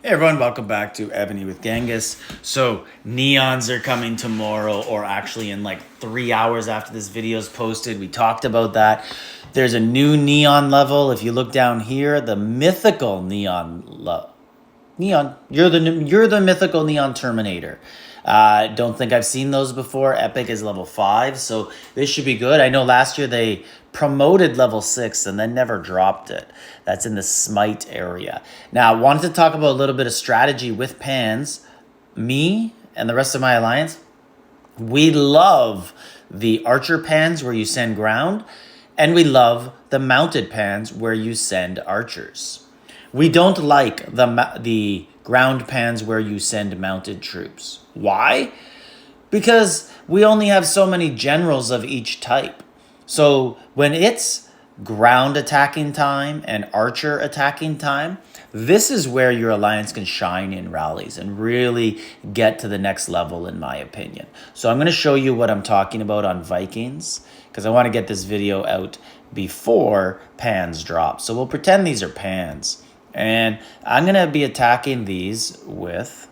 Hey everyone, welcome back to Evony with Genghis. So neons are coming tomorrow, or actually in like 3 hours after this video is posted. We talked about that. There's a new neon level. If you look down here, the Mythical Nian Neon. You're the Mythical Neon Terminator. Don't think I've seen those before. Epic is level 5, so this should be good. I know last year they promoted level 6 and then never dropped it. That's in the Smite area. Now, I wanted to talk about a little bit of strategy with pans. Me and the rest of my alliance, we love the archer pans where you send ground, and we love the mounted pans where you send archers. We don't like the ground pans where you send mounted troops. Why? Because we only have so many generals of each type. So when it's ground attacking time and archer attacking time, this is where your alliance can shine in rallies and really get to the next level, in my opinion. So I'm going to show you what I'm talking about on Vikings, because I want to get this video out before pans drop. So we'll pretend these are pans. And I'm going to be attacking these with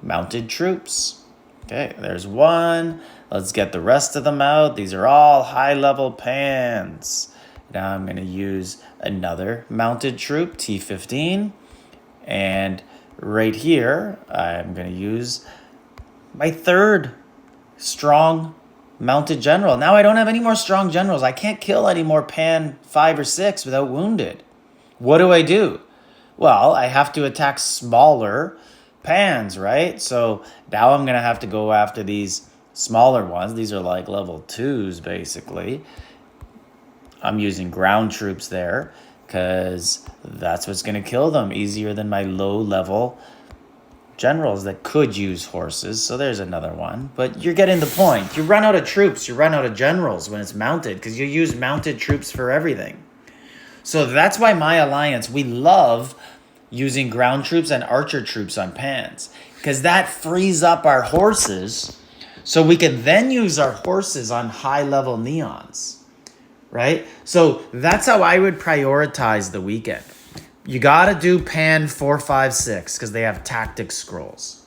mounted troops. Okay, there's one. Let's get the rest of them out. These are all high-level pans. Now I'm going to use another mounted troop, T15. And right here, I'm going to use my third strong mounted general. Now I don't have any more strong generals. I can't kill any more pan 5 or 6 without wounded. What do? Well, I have to attack smaller pans, right? So now I'm going to have to go after these smaller ones. These are like level 2s, basically. I'm using ground troops there because that's what's going to kill them easier than my low-level generals that could use horses. So there's another one. But you're getting the point. You run out of troops. You run out of generals when it's mounted because you use mounted troops for everything. So that's why my alliance, we love using ground troops and archer troops on pans, because that frees up our horses so we can then use our horses on high-level neons, right? So that's how I would prioritize the weekend. You got to do pan 4, 5, 6 because they have tactic scrolls.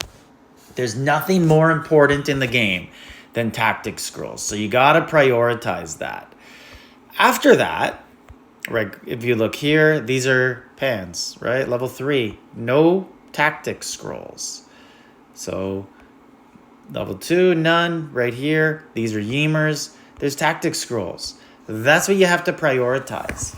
There's nothing more important in the game than tactic scrolls. So you got to prioritize that. After that, right, if you look here, these are pans, right? Level 3, no tactic scrolls. So level 2, none. Right here, these are Ymers. There's tactic scrolls. That's what you have to prioritize.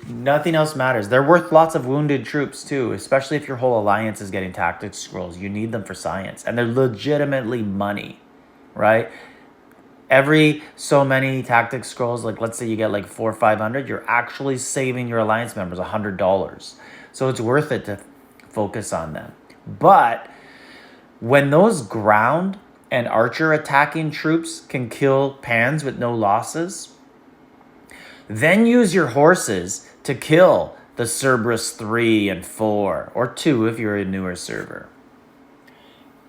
Nothing else matters. They're worth lots of wounded troops too, especially if your whole alliance is getting tactic scrolls. You need them for science, and they're legitimately money, right? Every so many tactic scrolls, like let's say you get like 400 or 500, you're actually saving your alliance members $100. So it's worth it to focus on them. But when those ground and archer attacking troops can kill pans with no losses, then use your horses to kill the Cerberus 3 and 4, or 2 if you're a newer server.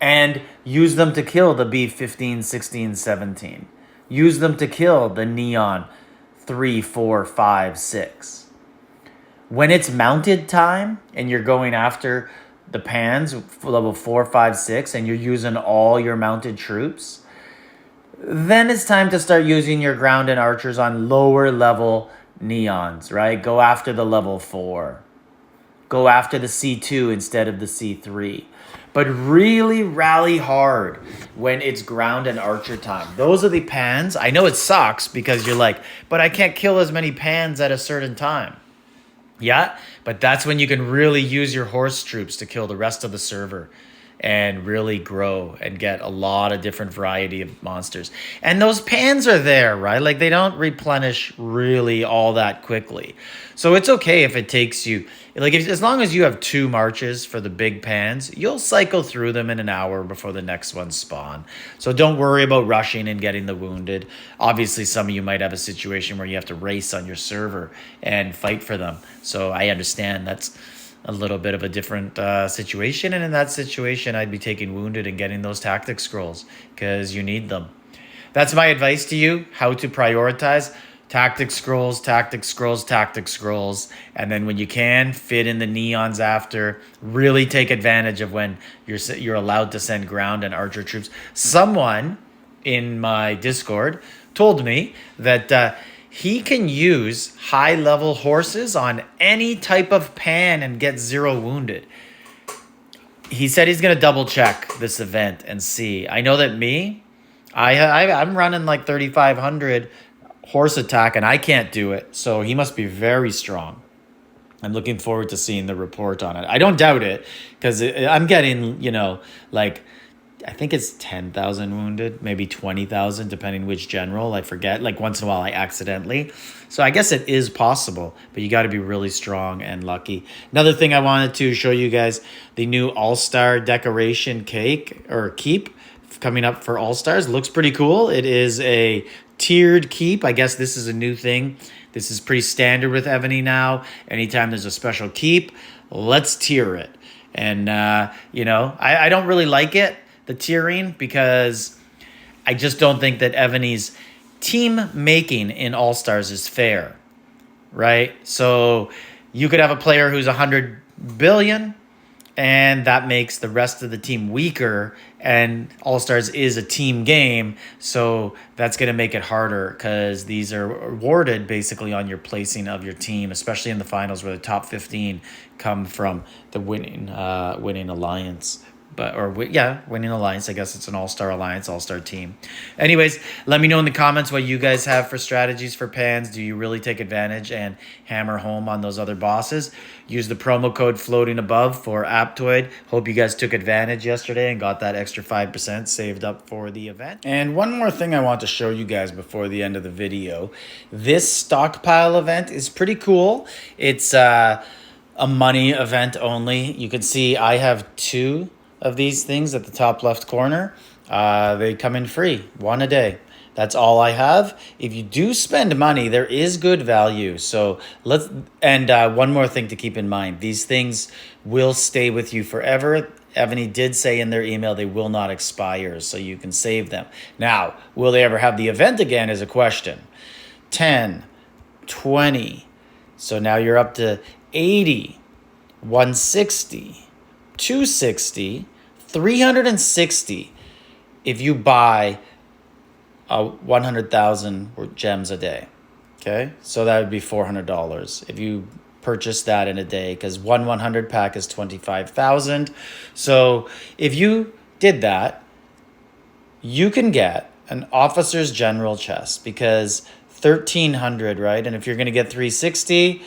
And use them to kill the B15, 16, 17. Use them to kill the Neon 3, 4, 5, 6. When it's mounted time and you're going after the pans level 4, 5, 6 and you're using all your mounted troops, then it's time to start using your ground and archers on lower level neons, right? Go after the level 4. Go after the C2 instead of the C3. But really rally hard when it's ground and archer time. Those are the pans. I know it sucks because you're like, but I can't kill as many pans at a certain time. Yeah, but that's when you can really use your horse troops to kill the rest of the server and really grow and get a lot of different variety of monsters. And those pans are there, right? Like they don't replenish really all that quickly. So it's okay if it takes you, like as long as you have 2 marches for the big pans, you'll cycle through them in an hour before the next ones spawn. So don't worry about rushing and getting the wounded. Obviously, some of you might have a situation where you have to race on your server and fight for them. So I understand that's a little bit of a different situation. And in that situation, I'd be taking wounded and getting those tactic scrolls because you need them. That's my advice to you, how to prioritize. Tactic scrolls, tactic scrolls, tactic scrolls. And then when you can, fit in the neons after. Really take advantage of when you're allowed to send ground and archer troops. Someone in my Discord told me that he can use high-level horses on any type of pan and get 0 wounded. He said he's going to double-check this event and see. I know that I'm running like 3,500 horse attack, and I can't do it. So he must be very strong. I'm looking forward to seeing the report on it. I don't doubt it, because I'm getting, like, I think it's 10,000 wounded, maybe 20,000, depending which general. I forget. Like, once in a while, I accidentally. So I guess it is possible, but you got to be really strong and lucky. Another thing I wanted to show you guys, the new AllStar Decoration cake, or keep, coming up for All-Stars. Looks pretty cool. It is a tiered keep. I guess this is a new thing. This is pretty standard with Evony now. Anytime there's a special keep, let's tier it. And, I don't really like it, the tiering, because I just don't think that Evony's team making in All-Stars is fair, right? So you could have a player who's 100 billion, and that makes the rest of the team weaker, and All-Stars is a team game, so that's going to make it harder, because these are awarded basically on your placing of your team, especially in the finals where the top 15 come from the winning alliance. Winning alliance. I guess it's an all-star alliance, all-star team. Anyways, let me know in the comments what you guys have for strategies for pans. Do you really take advantage and hammer home on those other bosses? Use the promo code floating above for Aptoide. Hope you guys took advantage yesterday and got that extra 5% saved up for the event. And one more thing I want to show you guys before the end of the video. This stockpile event is pretty cool. It's a money event only. You can see I have 2 of these things at the top left corner. They come in free, 1 a day. That's all I have. If you do spend money, there is good value. So one more thing to keep in mind. These things will stay with you forever. Evony did say in their email they will not expire, so you can save them. Now, will they ever have the event again is a question. 10, 20. So now you're up to 80, 160, 260, 360 if you buy 100,000 gems a day. Okay, so that would be $400 if you purchase that in a day, because 100 pack is 25,000. So if you did that, you can get an officer's general chest, because 1,300, right? And if you're going to get 360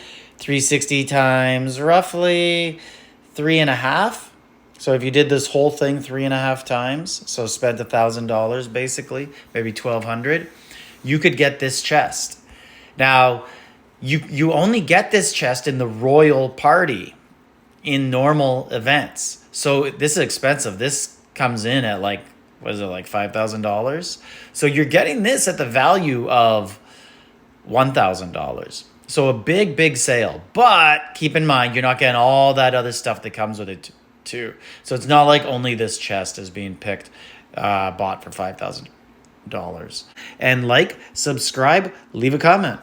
times roughly 3.5. So if you did this whole thing 3.5 times, so spent $1,000 basically, maybe 1,200, you could get this chest. Now, you only get this chest in the royal party in normal events. So this is expensive. This comes in at like $5,000? So you're getting this at the value of $1,000. So a big sale. But keep in mind, you're not getting all that other stuff that comes with it too. So it's not like only this chest is being bought for $5,000. And subscribe, leave a comment.